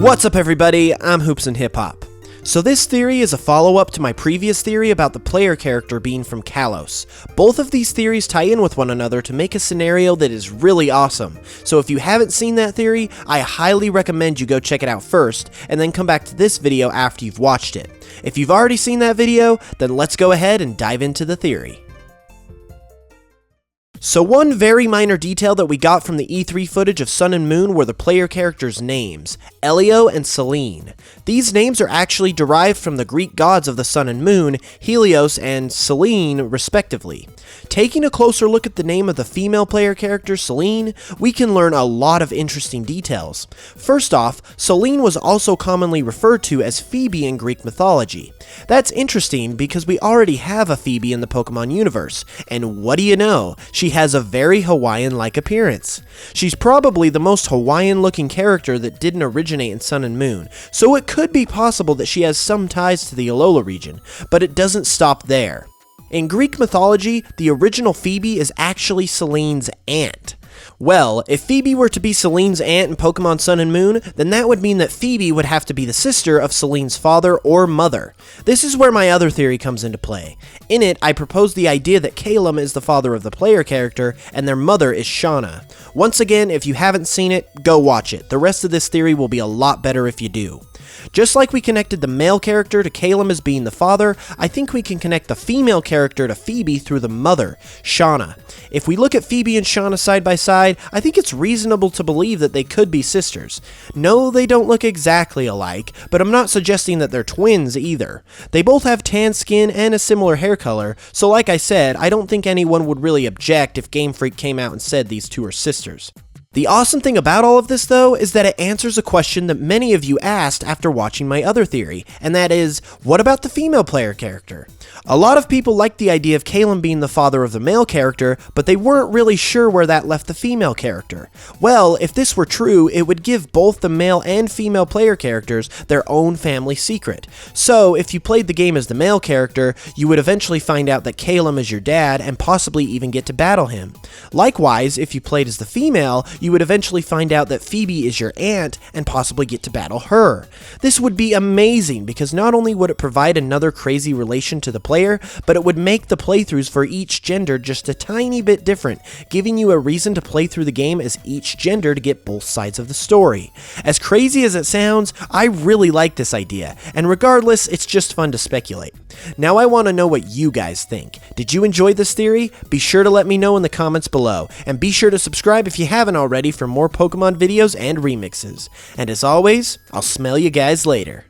What's up everybody, I'm HoopsandHipHop. So this theory is a follow-up to my previous theory about the player character being from Kalos. Both of these theories tie in with one another to make a scenario that is really awesome. So if you haven't seen that theory, I highly recommend you go check it out first, and then come back to this video after you've watched it. If you've already seen that video, then let's go ahead and dive into the theory. So one very minor detail that we got from the E3 footage of Sun and Moon were the player characters' names, Elio and Selene. These names are actually derived from the Greek gods of the Sun and Moon, Helios and Selene, respectively. Taking a closer look at the name of the female player character, Selene, we can learn a lot of interesting details. First off, Selene was also commonly referred to as Phoebe in Greek mythology. That's interesting because we already have a Phoebe in the Pokemon universe, and what do you know? She has a very Hawaiian-like appearance. She's probably the most Hawaiian-looking character that didn't originate in Sun and Moon, so it could be possible that she has some ties to the Alola region, but it doesn't stop there. In Greek mythology, the original Phoebe is actually Selene's aunt. Well, if Phoebe were to be Selene's aunt in Pokemon Sun and Moon, then that would mean that Phoebe would have to be the sister of Selene's father or mother. This is where my other theory comes into play. In it, I propose the idea that Calem is the father of the player character, and their mother is Shauna. Once again, if you haven't seen it, go watch it. The rest of this theory will be a lot better if you do. Just like we connected the male character to Calem as being the father, I think we can connect the female character to Phoebe through the mother, Shauna. If we look at Phoebe and Shauna side by side, I think it's reasonable to believe that they could be sisters. No, they don't look exactly alike, but I'm not suggesting that they're twins either. They both have tan skin and a similar hair color, so like I said, I don't think anyone would really object if Game Freak came out and said these two are sisters. The awesome thing about all of this, though, is that it answers a question that many of you asked after watching my other theory, and that is, what about the female player character? A lot of people liked the idea of Calem being the father of the male character, but they weren't really sure where that left the female character. Well, if this were true, it would give both the male and female player characters their own family secret. So, if you played the game as the male character, you would eventually find out that Calem is your dad and possibly even get to battle him. Likewise, if you played as the female, you would eventually find out that Phoebe is your aunt and possibly get to battle her. This would be amazing because not only would it provide another crazy relation to the player, but it would make the playthroughs for each gender just a tiny bit different, giving you a reason to play through the game as each gender to get both sides of the story. As crazy as it sounds, I really like this idea, and regardless, it's just fun to speculate. Now I want to know what you guys think. Did you enjoy this theory? Be sure to let me know in the comments below, and be sure to subscribe if you haven't already for more Pokemon videos and remixes. And as always, I'll smell you guys later.